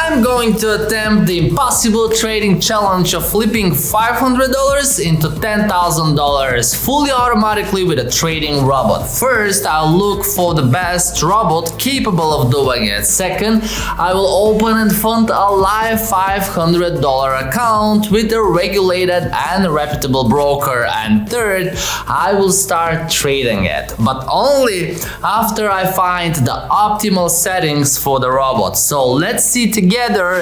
I'm going to attempt the impossible trading challenge of flipping $500 into $10,000 fully automatically with a trading robot. First, I'll look for the best robot capable of doing it. Second, I will open and fund a live $500 account with a regulated and reputable broker. And third, I will start trading it, but only after I find the optimal settings for the robot. So let's see together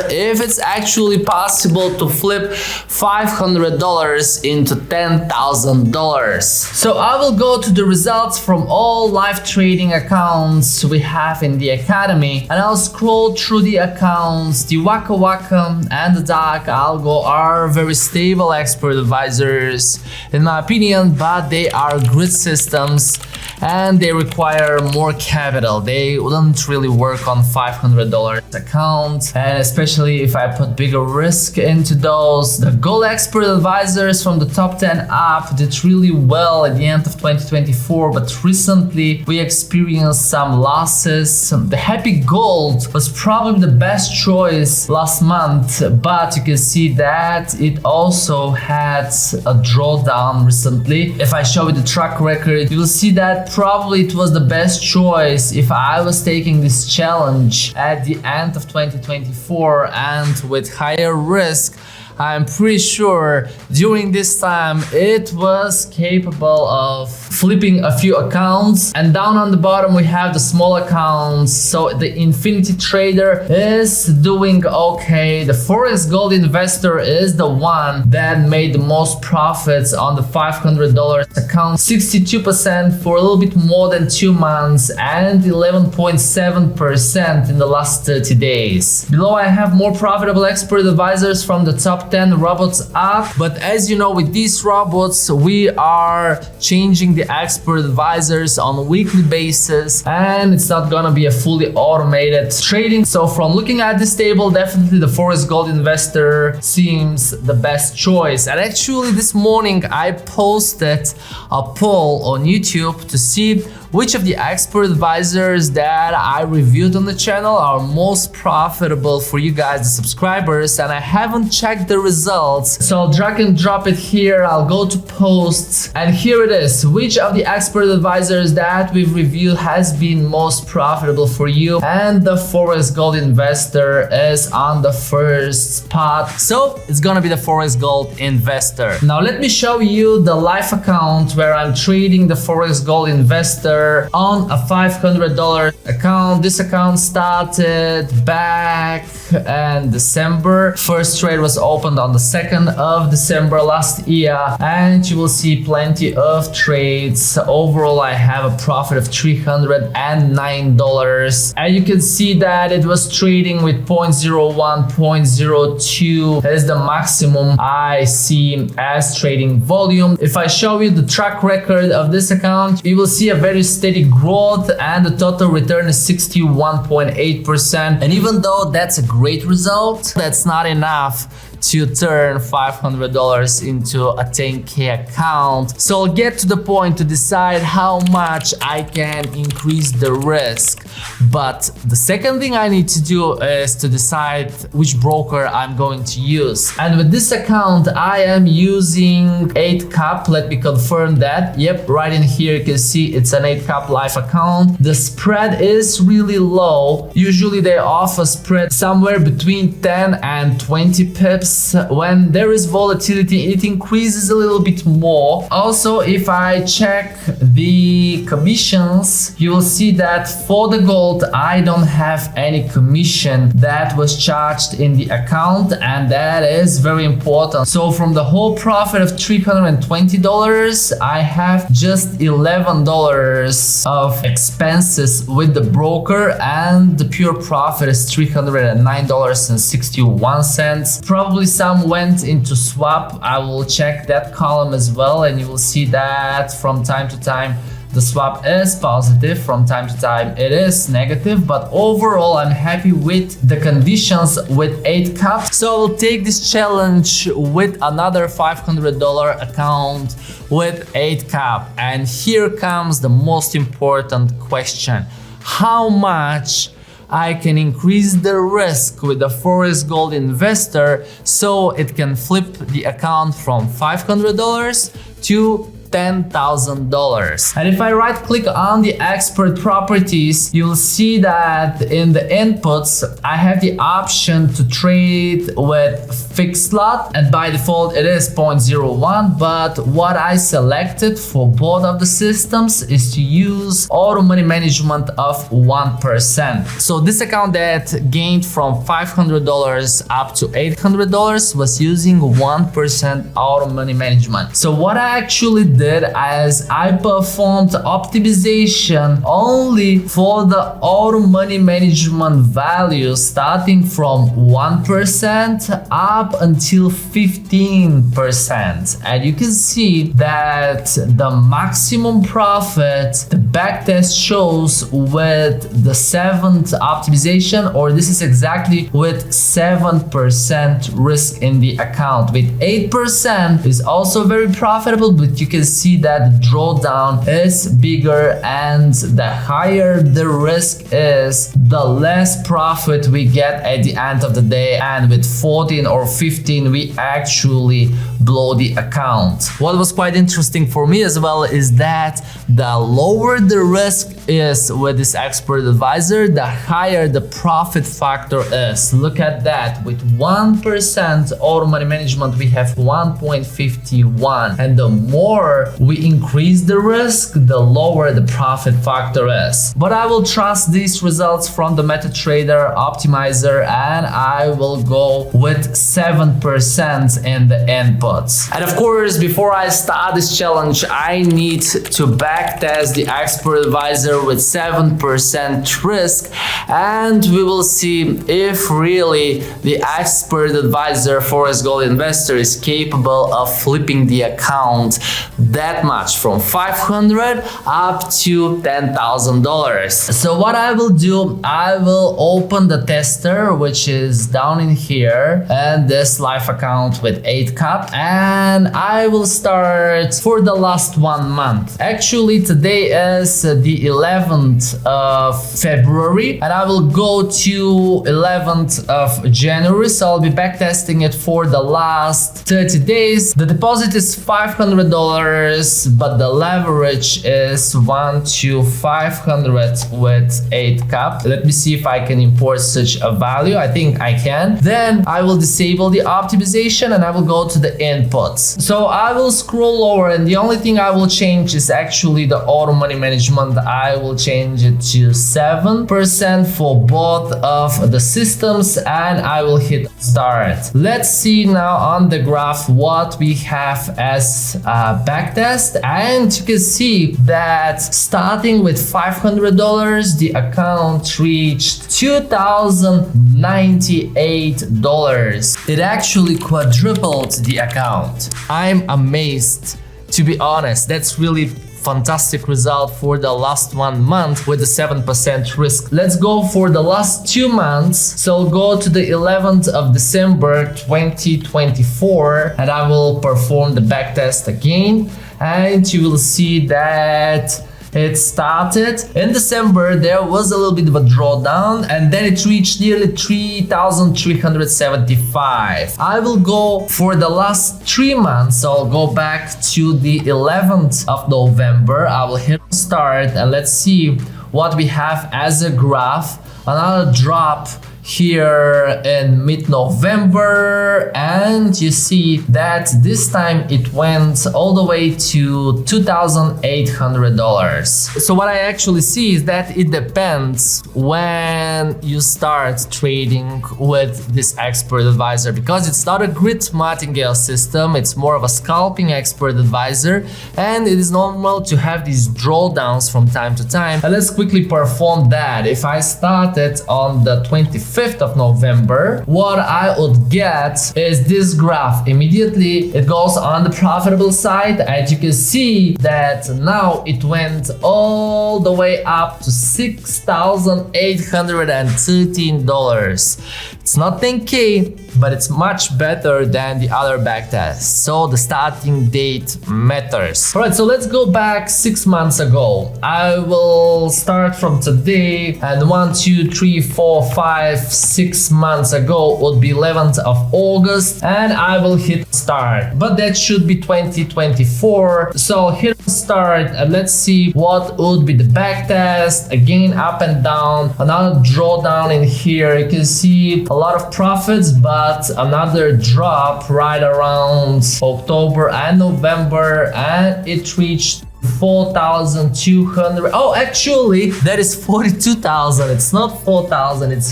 if it's actually possible to flip $500 into $10,000. So I will go to the results from all live trading accounts we have in the academy, and I'll scroll through the accounts. The Waka Waka and the DAC Algo are very stable expert advisors in my opinion, but they are grid systems and they require more capital. They wouldn't really work on $500 account, and especially if I put bigger risk into those. The gold expert advisors from the top 10 up did really well at the end of 2024, but recently we experienced some losses. The Happy Gold was probably the best choice last month, but you can see that it also had a drawdown recently. If I show you the track record, you will see that probably it was the best choice if I was taking this challenge at the end of 2024 and with higher risk. I'm pretty sure during this time it was capable of flipping a few accounts. And down on the bottom we have the small accounts. So the Infinity Trader is doing okay. The Forex Gold Investor is the one that made the most profits on the $500 account, 62% for a little bit more than 2 months and 11.7% in the last 30 days. Below I have more profitable expert advisors from the top 10 robots up, but as you know, with these robots we are changing the expert advisors on a weekly basis, and it's not gonna be a fully automated trading. So from looking at this table, definitely the Forex Gold Investor seems the best choice. And actually this morning I posted a poll on YouTube to see which of the expert advisors that I reviewed on the channel are most profitable for you guys, the subscribers, and I haven't checked the results. So I'll drag and drop it here. I'll go to posts, and here it is. Which of the expert advisors that we've reviewed has been most profitable for you? And the Forex Gold Investor is on the first spot. So it's gonna be the Forex Gold Investor. Now let me show you the live account where I'm trading the Forex Gold Investor on a $500 account. This account started back in December. First trade was opened on the 2nd of December last year, and you will see plenty of trades. Overall I have a profit of $309, and you can see that it was trading with 0.01, 0.02. That is the maximum I see as trading volume. If I show you the track record of this account, you will see a very steady growth, and the total return is 61.8%. And even though that's a great result, that's not enough to turn $500 into a 10K account. So I'll get to the point to decide how much I can increase the risk. But the second thing I need to do is to decide which broker I'm going to use. And with this account, I am using Eightcap. Let me confirm that. Yep, right in here you can see it's an Eightcap live account. The spread is really low. Usually they offer spread somewhere between 10 and 20 pips. When there is volatility, it increases a little bit more. Also, if I check the commissions, you will see that for the gold, I don't have any commission that was charged in the account, and that is very important. So from the whole profit of $320, I have just $11 of expenses with the broker, and the pure profit is $309.61. Probably some went into swap. I will check that column as well, and you will see that from time to time the swap is positive, from time to time it is negative, but overall I'm happy with the conditions with Eightcap. So I'll take this challenge with another $500 account with Eightcap, and here comes the most important question: how much I can increase the risk with the Forex Gold investor so it can flip the account from $500 to $10,000. And if I right click on the expert properties, you'll see that in the inputs, I have the option to trade with fixed lot, and by default it is 0.01, but what I selected for both of the systems is to use auto money management of 1%. So this account that gained from $500 up to $800 was using 1% auto money management. So what I actually did as I performed optimization only for the auto money management value starting from 1% up until 15%. And you can see that the maximum profit the backtest shows with the 7th optimization, or this is exactly with 7% risk in the account. With 8% is also very profitable, but you can see that the drawdown is bigger, and the higher the risk is, the less profit we get at the end of the day. And with 14 or 15 we actually blow the account. What was quite interesting for me as well is that the lower the risk is with this expert advisor, the higher the profit factor is. Look at that, with 1% auto money management we have 1.51, and the more we increase the risk, the lower the profit factor is. But I will trust these results from the MetaTrader optimizer, and I will go with 7% in the inputs. And of course, before I start this challenge, I need to backtest the expert advisor with 7% risk, and we will see if really the expert advisor Forex Gold investor is capable of flipping the account that much, from $500 up to $10,000. So what I will do, I will open the tester, which is down in here, and this live account with Eightcap, and I will start for the last 1 month. Actually, today is the 11th of February, and I will go to 11th of January, so I'll be backtesting it for the last 30 days. The deposit is $500, but the leverage is 1 to 500 with Eightcap. Let me see if I can import such a value. I think I can. Then I will disable the optimization and I will go to the inputs. So I will scroll lower, and the only thing I will change is actually the auto money management. I will change it to 7% for both of the systems, and I will hit start. Let's see now on the graph what we have as a backtest, and you can see that starting with $500 the account reached $2,098. It actually quadrupled the account. I'm amazed, to be honest. That's really fantastic result for the last 1 month with the 7% risk. Let's go for the last 2 months. So go to the 11th of December 2024, and I will perform the backtest again, and you will see that it started in December. There was a little bit of a drawdown, and then it reached nearly 3,375. I will go for the last 3 months. So I'll go back to the 11th of November. I will hit start, and let's see what we have as a graph. Another drop here in mid-November, and you see that this time it went all the way to $2,800. So what I actually see is that it depends when you start trading with this expert advisor, because it's not a grid martingale system, it's more of a scalping expert advisor, and it is normal to have these drawdowns from time to time. And let's quickly perform that. If I started on the 25th of November, what I would get is this graph. Immediately it goes on the profitable side, and you can see that now it went all the way up to $6,813. It's not 10K, but it's much better than the other backtests. So the starting date matters. Alright, so let's go back 6 months ago. I will start from today, and 1, 2, 3, 4, 5, 6 months ago would be 11th of August, and I will hit start. But that should be 2024. So hit start and let's see what would be the backtest. Again, up and down, another drawdown in here. You can see a lot of profits, but another drop right around October and November, and it reached 4,200. Oh, actually, that is 42,000. It's not 4,000, it's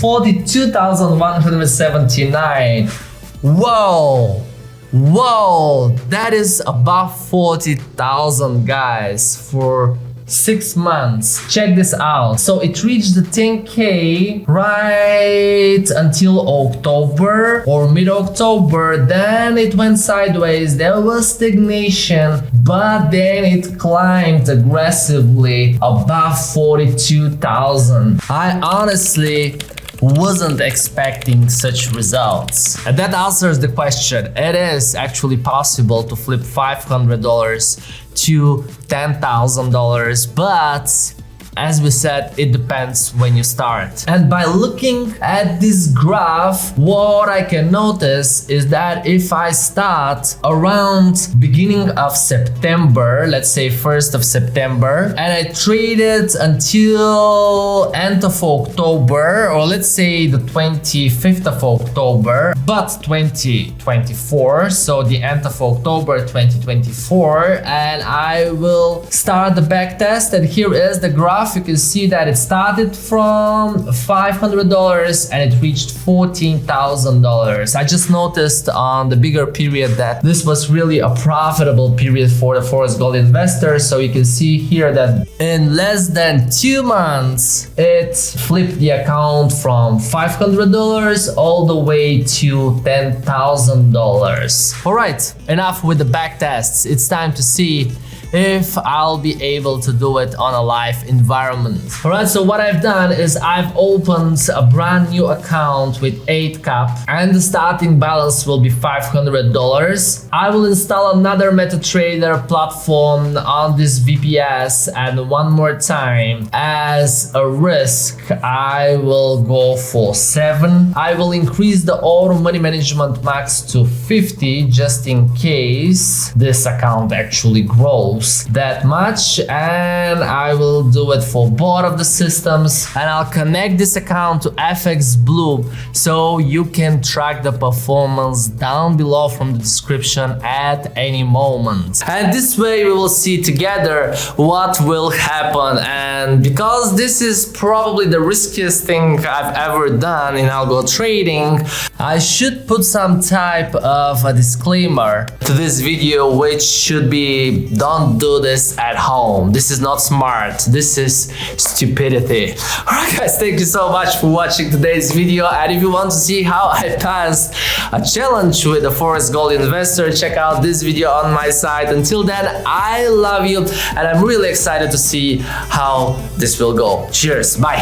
42,179. Whoa. Whoa, that is above 40,000, guys, for 6 months. Check this out. So it reached the 10K right until October or mid-October. Then it went sideways. There was stagnation, but then it climbed aggressively above 42,000. I honestly wasn't expecting such results. And that answers the question. It is actually possible to flip $500 to $10,000, but as we said, it depends when you start. And by looking at this graph, what I can notice is that if I start around beginning of September, let's say 1st of September, and I trade it until end of October, or let's say the 25th of October, but 2024, so the end of October 2024, and I will start the backtest, and here is the graph. You can see that it started from $500 and it reached $14,000. I just noticed on the bigger period that this was really a profitable period for the Forex Gold investors. So you can see here that in less than 2 months, it flipped the account from $500 all the way to $10,000. All right, enough with the backtests. It's time to see if I'll be able to do it on a live environment. Alright, so what I've done is I've opened a brand new account with Eightcap, and the starting balance will be $500. I will install another MetaTrader platform on this VPS, and one more time, as a risk, I will go for 7. I will increase the auto money management max to 50 just in case this account actually grows that much, and I will do it for both of the systems, and I'll connect this account to FX Blue so you can track the performance down below from the description at any moment. And this way we will see together what will happen. And because this is probably the riskiest thing I've ever done in algo trading, I should put some type of a disclaimer to this video, which should be don't do this at home. This is not smart. This is stupidity. Alright guys, thank you so much for watching today's video, and if you want to see how I passed a challenge with a Forex Gold investor, check out this video on my site. Until then, I love you, and I'm really excited to see how this will go. Cheers, bye.